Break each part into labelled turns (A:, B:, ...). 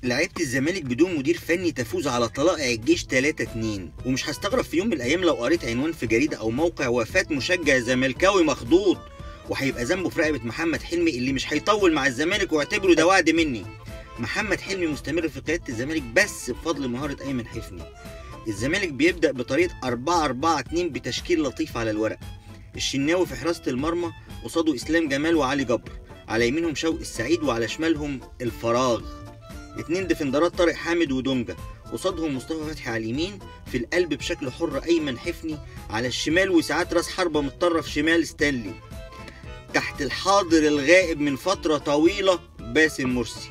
A: لعيبة الزمالك بدون مدير فني تفوز على طلائع الجيش 3-2، ومش هستغرب في يوم من الايام لو قريت عنوان في جريدة او موقع وفاة مشجع زملكاوي مخضوض، وهيبقى ذنبه في رقبة محمد حلمي اللي مش هيطول مع الزمالك، واعتبره ده وعد مني. محمد حلمي مستمر في قيادة الزمالك بس بفضل مهارة ايمن حفني. الزمالك بيبدأ بطريقة 4-4-2 بتشكيل لطيف على الورق. الشناوي في حراسة المرمى، قصاده اسلام جمال وعلي جبر، على يمينهم شوقي السعيد وعلى شمالهم الفراغ. 2 ديفندرات طارق حامد ودونجا، قصادهم مصطفى فتحي على اليمين، في القلب بشكل حر ايمن حفني، على الشمال وساعات راس حربة متطرف شمال ستانلي. تحت الحاضر الغائب من فترة طويلة باسم مرسي.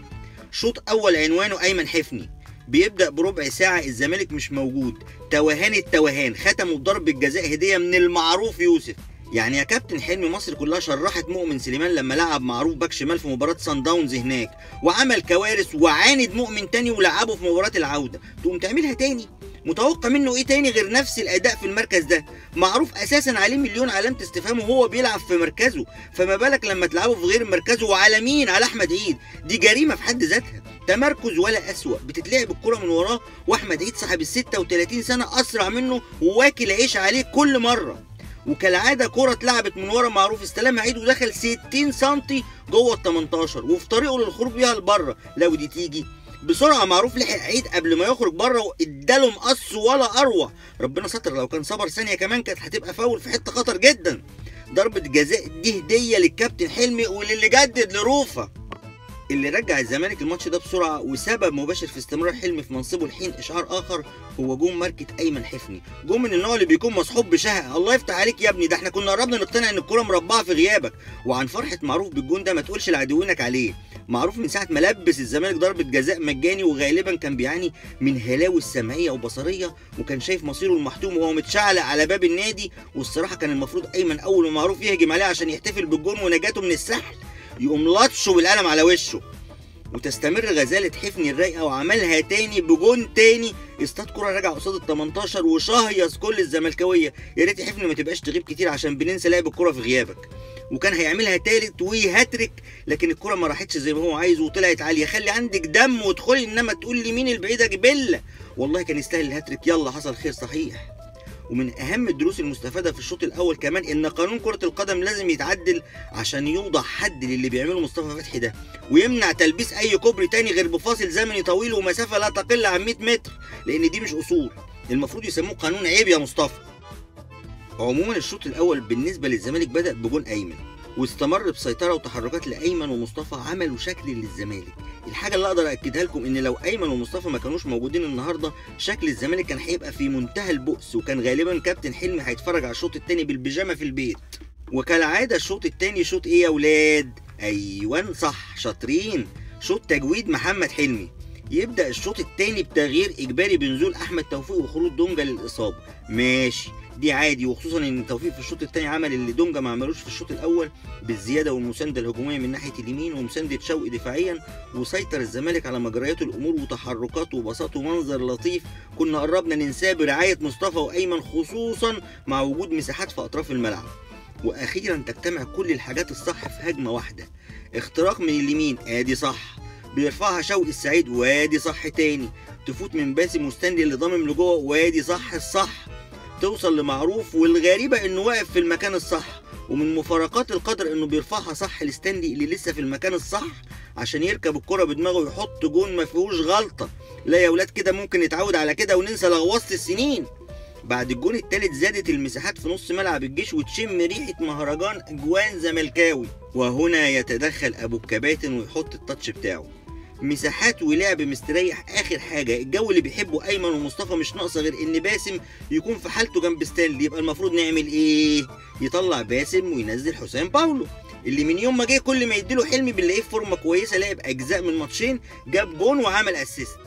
A: شوط اول عنوانه ايمن حفني، بيبدأ بربع ساعة الزمالك مش موجود، توهان التوهان، ختموا بضربة جزاء هدية من المعروف يوسف. يعني يا كابتن حلمي مصر كلها شرحت مؤمن سليمان لما لعب معروف باك شمال في مباراة صن داونز هناك وعمل كوارث، وعاند مؤمن تاني ولعبه في مباراة العودة، تقوم تعملها تاني؟ متوقع منه ايه تاني غير نفس الاداء في المركز ده؟ معروف اساسا عليه مليون علامة استفهام وهو بيلعب في مركزه، فما بالك لما تلعبه في غير مركزه؟ وعلى مين؟ على احمد عيد. دي جريمة في حد ذاتها، تمركز ولا اسوأ، بتتلعب الكرة من وراه واحمد عيد صاحب ال 36 سنة اسرع منه وواكل عيش عليه كل مرة. وكالعاده كرة اتلعبت من ورا معروف استلمها عيد ودخل 60 سم جوه ال 18 وفي طريقه للخروج بيها لبره. لو دي تيجي بسرعه معروف لحق عيد قبل ما يخرج بره واداله مقص ولا اروع. ربنا ستر، لو كان صبر ثانيه كمان كانت هتبقى فاول في حته خطر جدا. ضربه جزاء دي هديه للكابتن حلمي وللي جدد لروفا. اللي رجع الزمالك الماتش ده بسرعه وسبب مباشر في استمرار حلمي في منصبه الحين اشعار اخر هو جون ماركه ايمن حفني، جون من النوع اللي بيكون مصحوب بشهقه. الله يفتح عليك يا ابني، ده احنا كنا قربنا نقتنع ان الكوره مربعه في غيابك. وعن فرحه معروف بالجون ده ما تقولش لعدوينك عليه. معروف من ساعه ما لبس الزمالك ضربه جزاء مجاني وغالبا كان بيعاني من هلاوس سمعيه وبصريه، وكان شايف مصيره المحتوم وهو متشعلق على باب النادي. والصراحه كان المفروض ايمن اول ما معروف يهجم عليه عشان يحتفل بالجون ونجاته من السحل يقوم لطشه بالقلم على وشه. وتستمر غزالة حفني الرايقة وعملها تاني بجون تاني، اصطاد كرة راجع قصاد ال 18 وشهيص كل الزملكاوية. يا ريت حفني ما تبقاش تغيب كتير عشان بننسى لعب الكرة في غيابك. وكان هيعملها تالت وهاتريك، لكن الكرة ما راحتش زي ما هو عايز وطلعت عالية. خلي عندك دم وادخلي، انما تقول لي مين البعيدة جبلة. والله كان يستاهل الهاتريك. يلا حصل خير صحيح. ومن اهم الدروس المستفاده في الشوط الاول كمان ان قانون كره القدم لازم يتعدل عشان يوضع حد للي بيعمله مصطفى فتحي ده، ويمنع تلبيس اي كوبري تاني غير بفاصل زمني طويل ومسافه لا تقل عن 100 متر، لان دي مش اصول، المفروض يسموه قانون عيب يا مصطفى. عموما الشوط الاول بالنسبه للزمالك بدا بجون ايمن، واستمر بسيطره وتحركات لايمن ومصطفى عملوا شكل للزمالك. الحاجه اللي اقدر اكدها لكم ان لو ايمن ومصطفى ما كانوش موجودين النهارده شكل الزمالك كان هيبقى في منتهى البؤس، وكان غالبا كابتن حلمي هيتفرج على الشوط الثاني بالبيجامه في البيت. وكالعاده الشوط الثاني شوط ايه يا ولاد؟ ايوه صح شاطرين، شوط تجويد محمد حلمي. يبدا الشوط الثاني بتغيير اجباري بنزول احمد توفيق وخروج دونجا للاصابه. ماشي، دي عادي، وخصوصا ان توفيق في الشوط الثاني عمل اللي دونجا ما عملوش في الشوط الاول بالزياده والمسانده الهجوميه من ناحيه اليمين ومسانده شوقي دفاعيا، وسيطر الزمالك على مجريات الامور وتحركاته وبساطه ومنظر لطيف كنا قربنا ننساه برعايه مصطفى وايمن، خصوصا مع وجود مساحات في اطراف الملعب. واخيرا تجتمع كل الحاجات الصح في هجمه واحده. اختراق من اليمين ادي صح، بيرفعها شوقي السعيد وادي صح تاني، تفوت من باسم مستندي اللي ضامم لجوه وادي صح الصح، توصل لمعروف والغريبه انه واقف في المكان الصح، ومن مفارقات القدر انه بيرفعها صح لستاندي اللي لسه في المكان الصح عشان يركب الكره بدماغه ويحط جون ما فيهوش غلطه. لا يا ولاد كده ممكن نتعود على كده وننسى لغوصه السنين. بعد الجون الثالث زادت المساحات في نص ملعب الجيش وتشم ريحه مهرجان اجوان زملكاوي، وهنا يتدخل ابو الكباتن ويحط التاتش بتاعه. مساحات ولعب مستريح. اخر حاجه الجو اللي بيحبه ايمن ومصطفى مش ناقصه غير ان باسم يكون في حالته جنب ستانلي. يبقى المفروض نعمل ايه؟ يطلع باسم وينزل حسام باولو اللي من يوم ما جه كل ما يديله حلمي بنلاقيه في فورمه كويسه، لعب اجزاء من ماتشين، جاب جون وعمل اسيست.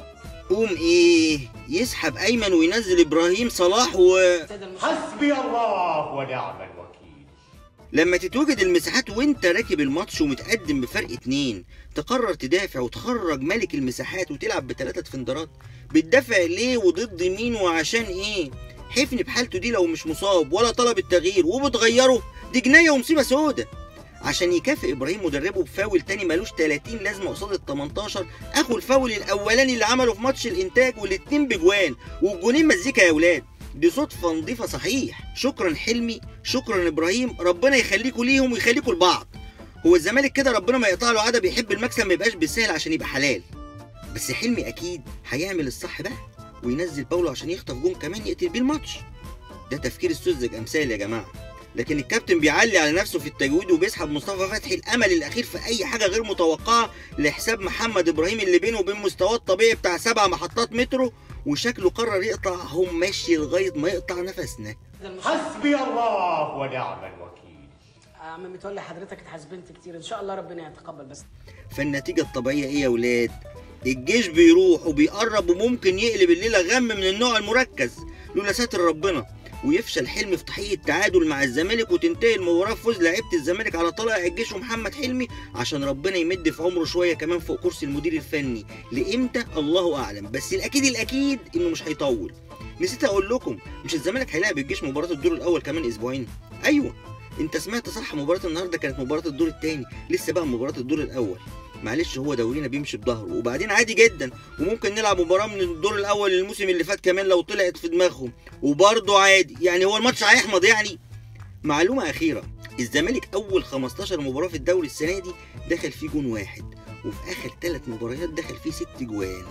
A: قوم ايه؟ يسحب ايمن وينزل ابراهيم صلاح حسبي الله ونعم الوكيل. لما تتوجد المساحات وانت راكب الماتش ومتقدم بفرق 2 تقرر تدافع وتخرج ملك المساحات وتلعب بثلاثة دفندرات؟ بتدافع ليه وضد مين وعشان ايه؟ حفني بحالته دي لو مش مصاب ولا طلب التغيير وبتغيره دي جنايه ومصيبه سودة. عشان يكافئ ابراهيم مدربه بفاول تاني ملوش 30 لازمه قصاد ال 18 اخو الفاول الاولاني اللي عمله في ماتش الانتاج والاتنين بجوان والجونين مزيكا يا ولاد. دي صدفه نظيفه صحيح. شكرا حلمي، شكرا ابراهيم، ربنا يخليكوا ليهم ويخليكوا لبعض. هو الزمالك كده ربنا ما يقطع له عاده، بيحب المكسب ما يبقاش بالسهل عشان يبقى حلال. بس حلمي اكيد هيعمل الصح بقى وينزل باولو عشان يخطف جون كمان يقتل بيه الماتش. ده تفكير السذج امثال يا جماعه. لكن الكابتن بيعلي على نفسه في التجويد وبيسحب مصطفى فتحي الامل الاخير في اي حاجه غير متوقعه لحساب محمد ابراهيم اللي بينه وبين مستواه الطبيعي بتاع 7 محطات مترو، وشكله قرر يقطع هم ماشي لغايه ما يقطع نفسنا.
B: حسبي الله ونعم الوكيل.
C: عم متولي حضرتك اتحاسبنت كتير، ان شاء الله ربنا يتقبل. بس
A: فالنتيجه الطبيعيه ايه يا ولاد؟ الجيش بيروح وبيقرب وممكن يقلب الليله غم من النوع المركز لولا ساتر ربنا، ويفشل حلمي في تحقيق التعادل مع الزمالك وتنتهي المباراه بفوز لعيبه الزمالك على طلائع الجيش ومحمد حلمي عشان ربنا يمد في عمره شويه كمان فوق كرسي المدير الفني. لامتى الله اعلم، بس الاكيد انه مش هيطول. نسيت اقول لكم، مش الزمالك هيلاعب الجيش مباراه الدور الاول كمان اسبوعين؟ ايوه انت سمعت صح، مباراه النهارده كانت مباراه الدور الثاني، لسه بقى مباراه الدور الاول. معلش هو دورينا بيمشي بظهره، وبعدين عادي جدا وممكن نلعب مباراه من الدور الاول الموسم اللي فات كمان لو طلعت في دماغهم وبرضه عادي، يعني هو الماتش هيحمض يعني. معلومه اخيره، الزمالك اول 15 مباراه في الدوري السنه دي دخل فيه جون واحد، وفي اخر 3 مباريات دخل فيه 6 جوان.